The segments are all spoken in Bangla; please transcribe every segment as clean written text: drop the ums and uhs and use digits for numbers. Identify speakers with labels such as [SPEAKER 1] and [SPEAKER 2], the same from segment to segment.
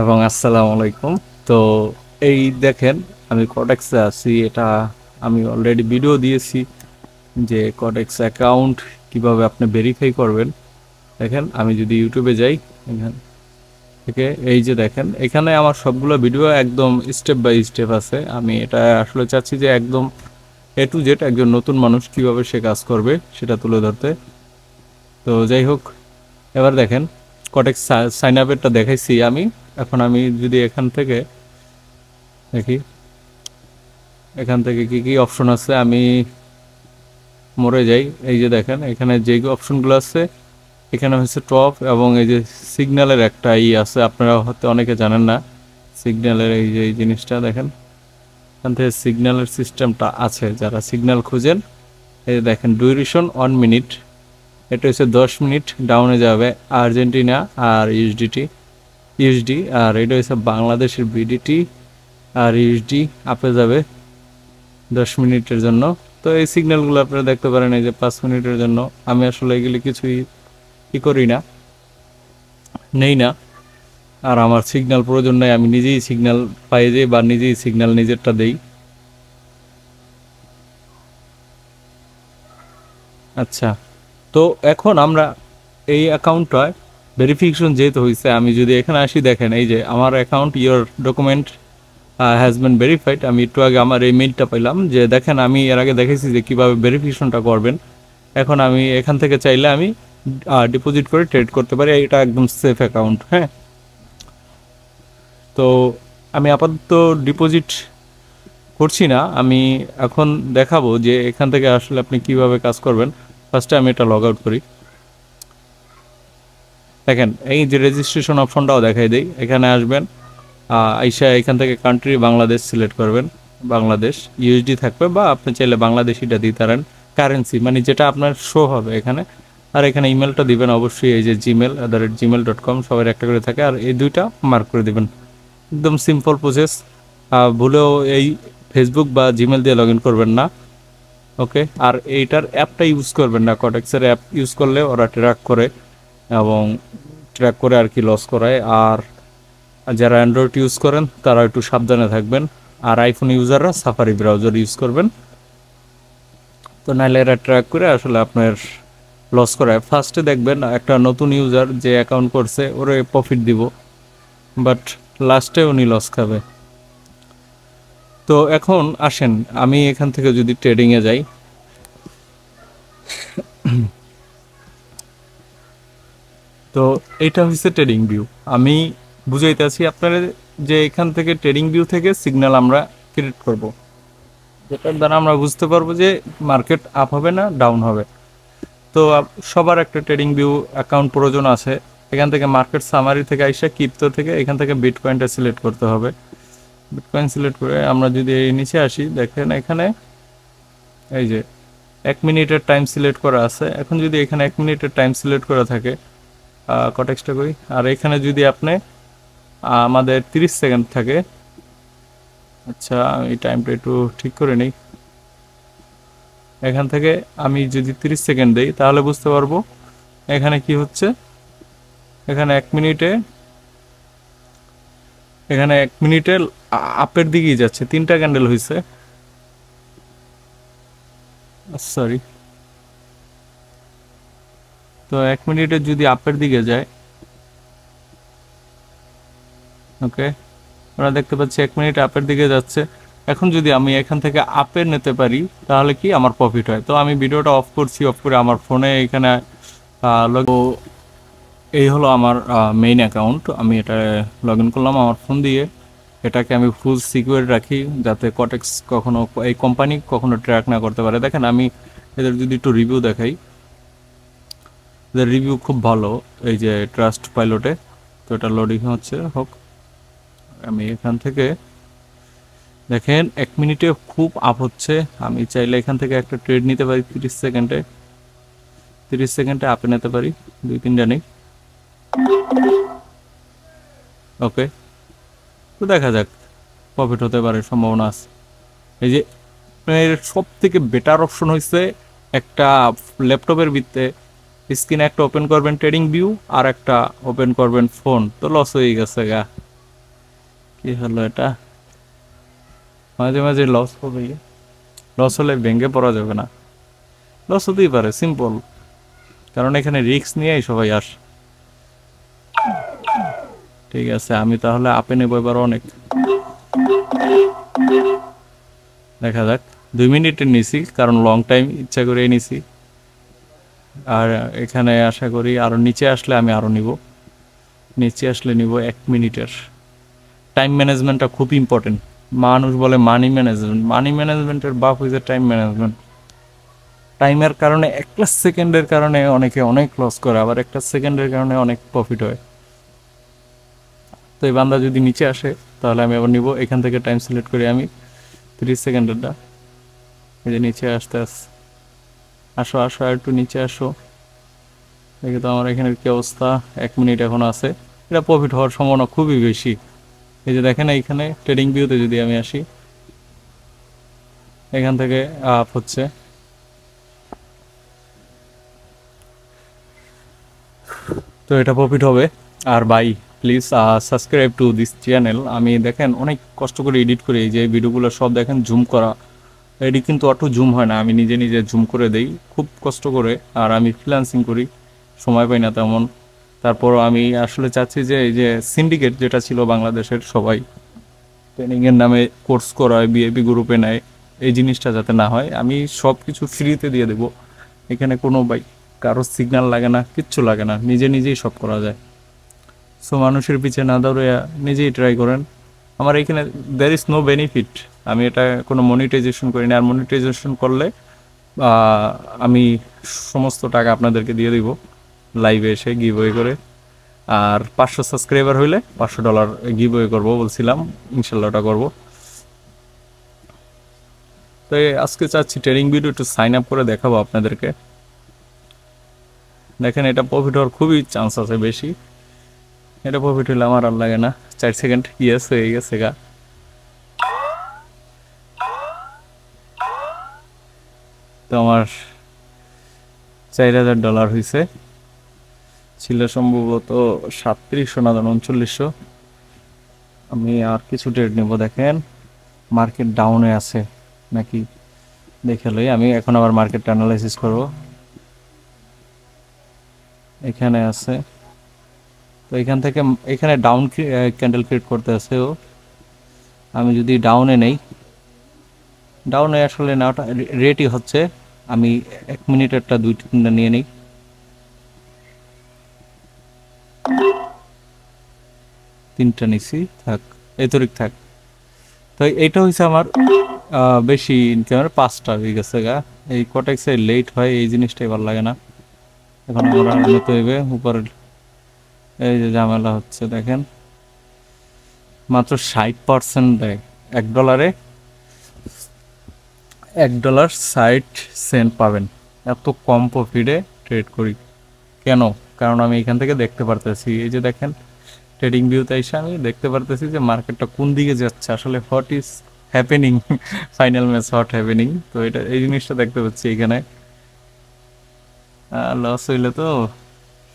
[SPEAKER 1] এবং আসসালামু আলাইকুম। তো এই দেখেন, আমি কডেক্সে আছি। এটা আমি অলরেডি ভিডিও দিয়েছি যে কডেক্স অ্যাকাউন্ট কিভাবে আপনি ভেরিফাই করবেন। দেখেন, আমি যদি ইউটিউবে যাই, এখান থেকে এই যে দেখেন, এখানে আমার সবগুলো ভিডিও একদম স্টেপ বাই স্টেপ আছে। আমি এটা আসলে চাচ্ছি যে একদম এ টু জেড একজন নতুন মানুষ কিভাবে সে কাজ করবে সেটা তুলে ধরতে। তো যাই হোক, এবার দেখেন, কডেক্স সাইন আপেরটা দেখাইছি আমি। এখন আমি যদি এখান থেকে দেখি, এখান থেকে কি কি অপশন আছে, আমি মরে যাই। এই যে দেখেন, এখানে যে অপশনগুলো আছে, এখানে হচ্ছে টপ, এবং এই যে সিগন্যালের একটা আছে, আপনারা হয়তো অনেকে জানেন না সিগন্যালের এই যে এই জিনিসটা দেখেন। এখান থেকে সিগন্যালের সিস্টেমটা আছে, যারা সিগন্যাল খুঁজেন। এই যে দেখেন, ডিউরেশন 1 মিনিট, এটা হচ্ছে 10 মিনিট ডাউনে যাবে আর্জেন্টিনা আর ইউএসডি, আর এটা হচ্ছে বাংলাদেশের বিডিটি, আর ইউএসডি আপে যাবে 10 মিনিটের জন্য। তো এই সিগন্যালগুলো আপনারা দেখতে পারেন, এই যে 5 মিনিটের জন্য। আমি আসলে এগুলি কিছুই করি না, নেই না। আর আমার সিগন্যাল প্রয়োজন নাই, আমি নিজেই সিগন্যাল পাই যাই, বা নিজেই সিগন্যাল নিজেরটা দেই। আচ্ছা, তো এখন আমরা এই অ্যাকাউন্টটা ভেরিফিকেশন যেহেতু হয়েছে, আমি যদি এখানে আসি, দেখেন এই যে আমার account, your document has been verified. আমি একটু আগে আমার এই মেইলটা পেলাম, যে দেখেন আমি এর আগে দেখেছি যে কীভাবে ভেরিফিকেশনটা করবেন। এখন আমি এখান থেকে চাইলে আমি ডিপোজিট করে ট্রেড করতে পারি। এটা একদম সেফ অ্যাকাউন্ট। হ্যাঁ, তো আমি আপাতত ডিপোজিট করছি না। আমি এখন দেখাবো যে এখান থেকে আসলে আপনি কিভাবে কাজ করবেন। ফার্স্টে আমি এটা লগ আউট করি। দেখেন, এই যে রেজিস্ট্রেশন অপশনটাও দেখাই দেই। এখানে আসবেন, আইসা এখান থেকে কান্ট্রি বাংলাদেশ সিলেক্ট করবেন। বাংলাদেশ ইউএসডি থাকবে, বা আপনি চাইলে বাংলাদেশিটা দিতে পারেন। কারেন্সি মানে যেটা আপনার শো হবে এখানে। আর এখানে ইমেলটা দিবেন অবশ্যই, এই যে gmail@gmail.com, সবার একটা করে থাকে, আর এই দুইটা মার্ক করে দিবেন। একদম সিম্পল প্রসেস। ভুলেও এই ফেসবুক বা জিমেল দিয়ে লগ ইন করবেন না। ওকে, আর এইটার অ্যাপটা ইউজ করবেন না। কটেক্সের অ্যাপ ইউজ করলে ওরা ট্র্যাক করে, এবং ট্র্যাক করে আর কি লস করায়। আর যারা অ্যান্ড্রয়েড ইউজ করেন তারা একটু সাবধানে থাকবেন। আর আইফোন ইউজাররা সাফারি ব্রাউজার ইউজ করবেন। তো নাইলে এরা ট্র্যাক করে আসলে আপনার লস করায়। ফার্স্টে দেখবেন একটা নতুন ইউজার যে অ্যাকাউন্ট করছে, ওরে প্রফিট দিব, বাট লাস্টে উনি লস খাবে। তো এখন আসেন, আমি এখান থেকে যদি ট্রেডিংয়ে যাই, তো এইটা হচ্ছে ট্রেডিং ভিউ। আমি বুঝাইতেছি আপনারা যে এখান থেকে ট্রেডিং ভিউ থেকে সিগন্যাল আমরা ক্রিয়েট করব, যেটার দ্বারা আমরা বুঝতে পারবো যে মার্কেট আপ হবে না ডাউন হবে। তো সবার একটা ট্রেডিং ভিউ অ্যাকাউন্ট প্রয়োজন আছে। এখান থেকে মার্কেট সামারি থেকে আইসা ক্রিপ্টো থেকে এখান থেকে বিটকয়েনটা সিলেক্ট করতে হবে। বিটকয়েন সিলেক্ট করে আমরা যদি এই নিচে আসি, দেখেন এখানে এই যে 1 মিনিটের টাইম সিলেক্ট করা আছে। এখন যদি এখানে 1 মিনিটের টাইম সিলেক্ট করা থাকে, কটেক্সটা করি, আর এখানে যদি আপনি আমাদের 30 সেকেন্ড থাকে। আচ্ছা, এই টাইমটা একটু ঠিক করে নিই। এখান থেকে আমি যদি 30 সেকেন্ড দিই, তাহলে বুঝতে পারবো এখানে কি হচ্ছে। এখানে 1 মিনিটে, এখানে 1 মিনিটে আপের দিকেই যাচ্ছে, 3টা ক্যান্ডেল হয়েছে। সরি, তো 1 মিনিটে যদি আপের দিকে যায়, ওকে, আমরা দেখতে পাচ্ছি 1 মিনিট আপের দিকে যাচ্ছে। এখন যদি আমি এখান থেকে আপের নিতে পারি, তাহলে কি আমার প্রফিট হয়। তো আমি ভিডিওটা অফ করছি, অফ করে আমার ফোনে এখানে এই হলো আমার মেইন অ্যাকাউন্ট। আমি এটা লগ ইন করলাম আমার ফোন দিয়ে। এটাকে আমি ফুল সিকিউর রাখি, যাতে কটেক্স কখনো, এই কোম্পানি কখনো ট্র্যাক না করতে পারে। দেখেন, আমি এদের যদি একটু রিভিউ দেখাই, এদের রিভিউ খুব ভালো, এই যে ট্রাস্ট পাইলটে। তো এটা লোডিং হচ্ছে, হোক। আমি এখান থেকে দেখেন 1 মিনিটে খুব আপ হচ্ছে। আমি চাইলে এখান থেকে একটা ট্রেড নিতে পারি 30 সেকেন্ডে। 30 সেকেন্ডে আপে নিতে পারি, 2-3টা নেই। ওকে, তো দেখা যাক, প্রফিট হতে পারে, সম্ভাবনা আছে। এই যে সব থেকে বেটার অপশন হয়েছে, একটা ল্যাপটপের ভিতরে স্ক্রিনে একটা ওপেন করবেন ট্রেডিং ভিউ, আর একটা ওপেন করবেন ফোন, তো লস হয়ে গেছে গা। কি হলো এটা? মাঝে মাঝে লস হবে, লস হলে ভেঙে পড়া যাবে না, লস হতেই পারে, সিম্পল, কারণ এখানে রিস্ক নিয়েই সবাই আসে। ঠিক আছে, আমি তাহলে আপে নেবো এবার অনেক, দেখা যাক। 2 মিনিটের নিছি, কারণ লং টাইম ইচ্ছা করে নিছি। আর এখানে আশা করি আরও নিচে আসলে আমি আরও নিব, নিচে আসলে নিব 1 মিনিটের। টাইম ম্যানেজমেন্টটা খুব ইম্পর্টেন্ট। মানুষ বলে মানি ম্যানেজমেন্ট, মানি ম্যানেজমেন্টের বাপ হয়েছে টাইম ম্যানেজমেন্ট। টাইমের কারণে একটা সেকেন্ডের কারণে অনেকে অনেক লস করে, আবার একটা সেকেন্ডের কারণে অনেক প্রফিট হয়। তো এই বান্দা যদি নিচে আসে তাহলে আমি আবার নিব। এখান থেকে টাইম সিলেক্ট করি আমি 30 সেকেন্ডেরটা। এই যে নিচে আসতে আসো আসো আর একটু নিচে আসো। দেখে তো আমার এখানের কি অবস্থা, 1 মিনিট এখন আছে। এটা প্রফিট হওয়ার সম্ভাবনা খুবই বেশি। এই যে দেখেন এইখানে ট্রেডিং ভিউতে যদি আমি আসি, এখান থেকে আপ হচ্ছে। তো এটা প্রফিট হবে। আর ভাই please subscribe to this channel. আমি দেখেন অনেক কষ্ট করে এডিট করি, এই যে ভিডিওগুলো সব দেখেন জুম করা, এডিট কিন্তু অটো জুম হয় না, আমি নিজে নিজে জুম করে দেই খুব কষ্ট করে। আর আমি ফ্রিল্যান্সিং করি, সময় পাই না তেমন। তারপর আমি আসলে চাচ্ছি যে এই যে সিন্ডিকেট যেটা ছিল বাংলাদেশের, সবাই ট্রেনিংয়ের নামে কোর্স করায়, বিএপি গ্রুপে নেয়, এই জিনিসটা যাতে না হয়। আমি সব কিছু ফ্রিতে দিয়ে দেবো। এখানে কোনো ভাই কারো সিগন্যাল লাগে না, কিচ্ছু লাগে না, নিজে নিজেই সব করা যায়। সো মানুষের পিছে না দৌড়ে নিজেই ট্রাই করেন। আমার এখানে দ্যার ইজ নো বেনিফিট, আমি এটা কোনো মনিটাইজেশন করি না। আর মনিটাইজেশন করলে আমি সমস্ত টাকা আপনাদেরকে দিয়ে দিব লাইভে এসে গিভওয়ে করে। আর 500 সাবস্ক্রাইবার হইলে $500 গিভওয়ে করবো বলছিলাম, ইনশাল্লাহ ওটা করবো। তো আজকে চাচ্ছি ট্রেনিং ভিডিও একটু সাইন আপ করে দেখাবো আপনাদেরকে। দেখেন এটা প্রফিট হওয়ার খুবই চান্স আছে বেশি। এটা প্রফিট হলে আমার আর লাগে না। 4 সেকেন্ড, ইয়েস হয়ে গেছে গা। তো আমার $4000 হয়েছে, ছিল সম্ভবত 3700 না 3900। আমি আর কিছু ট্রেড নেব। দেখেন মার্কেট ডাউনে আছে নাকি দেখে লই। আমি এখন আবার মার্কেটটা অ্যানালাইসিস করব। এখানে আছে, তো এখান থেকে এখানে ডাউন ক্যান্ডেল ক্রিয়েট করতে আছে ও। আমি যদি ডাউনে নেই, ডাউনে আসলে নেওয়াটা রেটই হচ্ছে। আমি 1 মিনিটেরটা 2-3টা নিয়ে নিই। তিনটা নিছি, থাক এই তরিক থাক। তো এইটা হয়েছে আমার বেশি ইনকামের 5টা হয়ে গেছে গা। এই কটেক্সে লেট হয়, এই জিনিসটাই ভালো লাগে না। এখন আমরা নিতে হইবে উপরে। এই যে ঝামেলা হচ্ছে দেখেন, মাত্র 60% দেয়। $1 $1.60 পাবেন। এত কম প্রফিটে ট্রেড করি কেন? কারণ আমি এখান থেকে দেখতে পারতেছি, এই যে দেখেন ট্রেডিং ভিউতে এসে আমি দেখতে পারতেছি যে মার্কেটটা কোন দিকে যাচ্ছে, আসলে what is happening, final match what happening. তো এটা এই জিনিসটা দেখতে পাচ্ছি এখানে। লস হইলে তো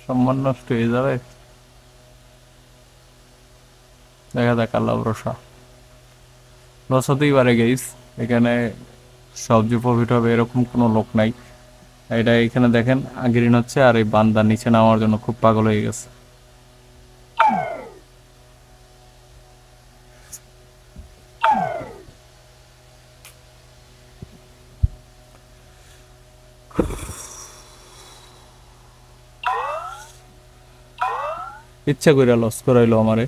[SPEAKER 1] সম্মান নষ্ট হয়ে যাবে। দেখা যাক, আল্লাহ ভরসা। লস হতেই পারে গাইস, এখানে সব যে প্রফিট হবে এরকম কোনো লোক নাই। এটা এখানে দেখেন গ্রিন হচ্ছে, আর এই বান্দা নিচে নামার জন্য খুব পাগল হয়ে গেছে। ইচ্ছা করে লস করাইলো আমারে।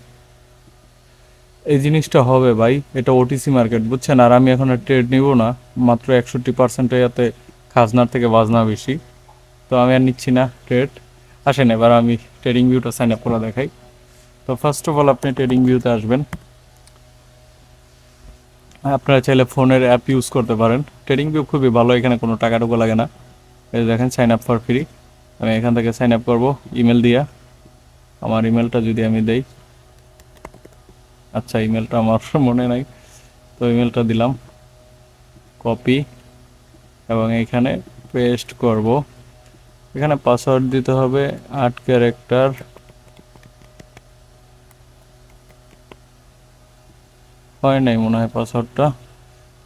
[SPEAKER 1] এই জিনিসটা হবে ভাই, এটা ওটিসি মার্কেট বুঝছেন। আর আমি এখন ট্রেড নিব না, মাত্র 61% যাতে খাজনার থেকে বাজনা বেশি। তো আমি আর নিচ্ছি না ট্রেড। আসেন এবার আমি ট্রেডিং ভিউটা সাইন আপ করে দেখাই। তো ফার্স্ট অফ অল আপনি ট্রেডিং ভিউতে আসবেন। আপনারা চাইলে ফোনের অ্যাপ ইউজ করতে পারেন। ট্রেডিং ভিউ খুবই ভালো, এখানে কোনো টাকা টুকু লাগে না। এই দেখেন সাইন আপ ফর ফ্রি। আমি এখান থেকে সাইন আপ করবো ইমেল দিয়া। আমার ইমেলটা যদি আমি দেই, আচ্ছা ইমেলটা আমার মনে নাই, তো ইমেলটা দিলাম, কপি এবং এখানে পেস্ট করব। এখানে পাসওয়ার্ড দিতে হবে 8 ক্যারেক্টার। হয় নাই মনে হয় পাসওয়ার্ডটা।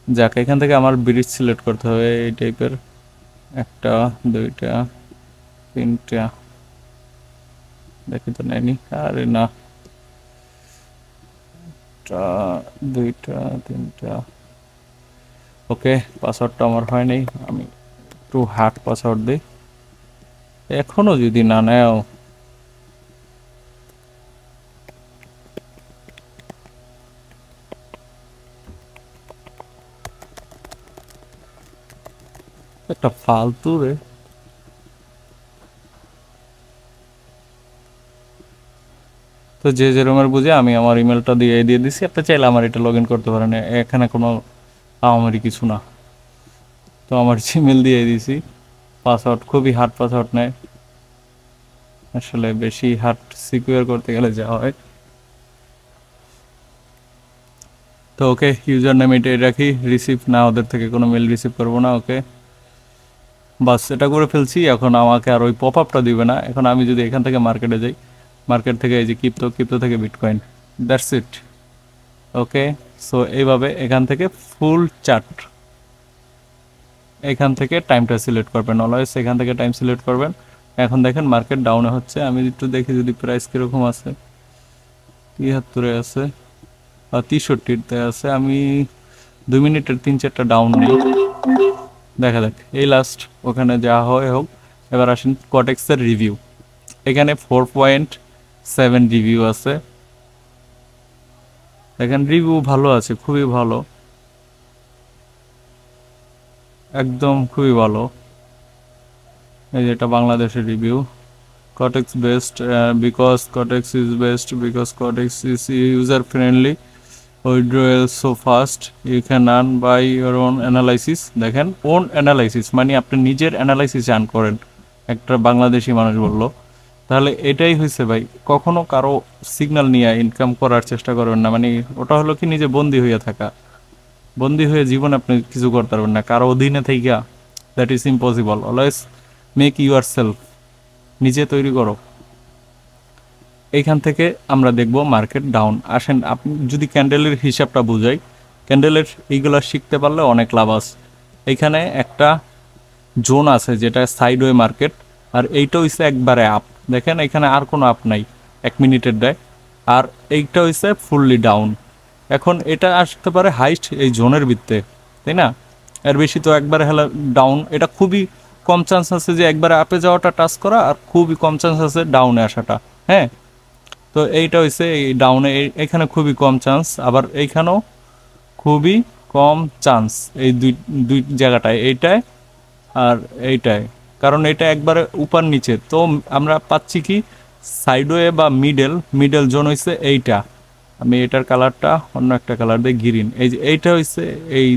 [SPEAKER 1] যাক, এখান থেকে আমার ব্রিজ সিলেক্ট করতে হবে এই টাইপের, 1টা 2টা 3টা, দেখি তো নেয়নি, আরে না, 2টা 3টা। ওকে, পাসওয়ার্ডটা আমার হয় নাই, আমি একটু হার্ড পাসওয়ার্ড দিই। এখনো যদি না নেও, একটা ফালতু রে। তো যে যেরকমের বুঝে আমি আমার ইমেলটা দিয়ে দিছি, আপনি চাইলে আমার এটা লগ ইন করতে পারেন, এখানে কোনো আমারই কিছু না। তো আমার জিমেল দিয়ে দিছি, পাসওয়ার্ড খুবই হার্ড পাসওয়ার্ড নেয়, আসলে বেশি হার্ড সিকিউর করতে গেলে যা হয়। তো ওকে, ইউজার নেম এটাই রাখি, রিসিভ না, ওদের থেকে কোনো মেল রিসিভ করবো না। ওকে, বাস এটা করে ফেলছি। এখন আমাকে আর ওই পপ আপটা দিবে না। এখন আমি যদি এখান থেকে মার্কেটে যাই, মার্কেট থেকে এই যে ক্রিপ্টো থেকে bitcoin, that's it. Okay, so এইভাবে এখান থেকে ফুল চার্ট, এখান থেকে টাইমটা সিলেক্ট করবেন, অলওয়েজ এখান থেকে টাইম সিলেক্ট করবেন। এখন দেখেন মার্কেট ডাউনে হচ্ছে, আমি একটু দেখি যদি প্রাইস কীরকম আছে, 73-এ আছে বা 63-তে আছে। আমি 2 মিনিটের 3-4টা ডাউন নেই, দেখা যাক। এই লাস্ট ওখানে যা হয় হোক। এবার আসেন কটেক্সের রিভিউ, এখানে 4.7 রিভিউ আছে। দেখেন রিভিউ ভালো আছে, খুবই ভালো, একদম খুবই ভালো। এই যে এটা বাংলাদেশের review, Cortex based because Cortex is best because Cortex is user friendly, withdrawal so fast, you can earn by your own analysis। দেখেন ওন অ্যানালাইসিস মানে আপনি নিজের অ্যানালাইসিস আর্ন করেন, একটা বাংলাদেশি মানুষ বলল। তাহলে এটাই হয়েছে ভাই, কখনো কারো সিগন্যাল নিয়ে ইনকাম করার চেষ্টা করবেন না, মানে ওটা হলো কি নিজে বন্দী হয়ে থাকা, বন্দী হয়ে জীবন আপনি কিছু করতে পারবেন না কারো অধীনে থাইকা, that is impossible. Always make your self, নিজে তৈরি করো। এইখান থেকে আমরা দেখব মার্কেট ডাউন। আসেন আপনি যদি ক্যান্ডেলের হিসাবটা বুঝাই, ক্যান্ডেলের এইগুলো শিখতে পারলে অনেক লাভ আছে। এইখানে একটা জোন আছে যেটা সাইডওয়ে মার্কেট, আর এইটা হইছে একবারে আপ। দেখেন এখানে আর কোনো আপ নাই 1 মিনিটের দেয়, আর এইটা হইছে ফুললি ডাউন। এখন এটা আসতে পারে হাইস্ট এই জোনের ভিত্তে, তাই না? এর বেশি তো একবারে হেলা ডাউন, এটা খুবই কম চান্স আছে যে একবারে আপে যাওয়াটা টাচ করা, আর খুবই কম চান্স আছে ডাউনে আসাটা। হ্যাঁ, তো এইটা হইছে এই ডাউনে, এখানে খুবই কম চান্স, আবার এইখানেও খুবই কম চান্স, এই দুই দুই জায়গাটায়, এইটায় আর এইটায়। কারণ এটা একবারে উপর নিচে, তো আমরা পাচ্ছি কি সাইডওয়ে বা মিডল জোন হইছে এইটা। আমি এটার কালারটা অন্য একটা কালার দিয়ে গ্রিন, এই যে এইটা হইছে এই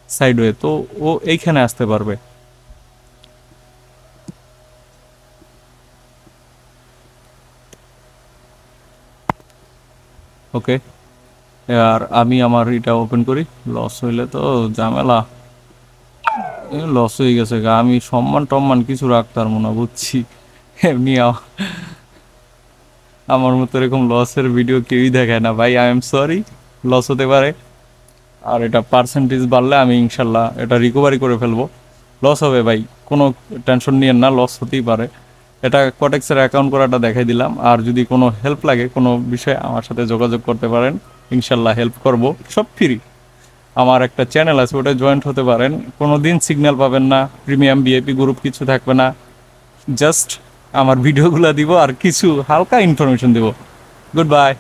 [SPEAKER 1] সাইডওয়ে, তো ও এইখানে আসতে পারবে। ওকে, আর আমি আমার এটা ওপেন করি, লস হইলে তো ঝামেলা, লস হয়ে গেছে গা, আমি সম্মান টম্মান কিছু রাখতাম না, বুঝছি। এমনি আমার মতো এরকম লসের ভিডিও কেউই দেখায় না ভাই, আই এম সরি, লস হতে পারে। আর এটা পার্সেন্টেজ বাড়লে আমি ইনশাল্লাহ এটা রিকভারি করে ফেলবো। লস হবে ভাই, কোনো টেনশন নিয়েন না, লস হতেই পারে। এটা কটেক্সের অ্যাকাউন্ট করাটা দেখাই দিলাম, আর যদি কোনো হেল্প লাগে কোনো বিষয়ে আমার সাথে যোগাযোগ করতে পারেন, ইনশাল্লাহ হেল্প করব, সব ফ্রি। আমার একটা চ্যানেল আছে, ওটা জয়েন্ট হতে পারেন, কোনো দিন সিগন্যাল পাবেন না, প্রিমিয়াম ভিআইপি গ্রুপ কিছু থাকবে না, জাস্ট আমার ভিডিওগুলো দিব আর কিছু হালকা ইনফরমেশন দিব। Good bye.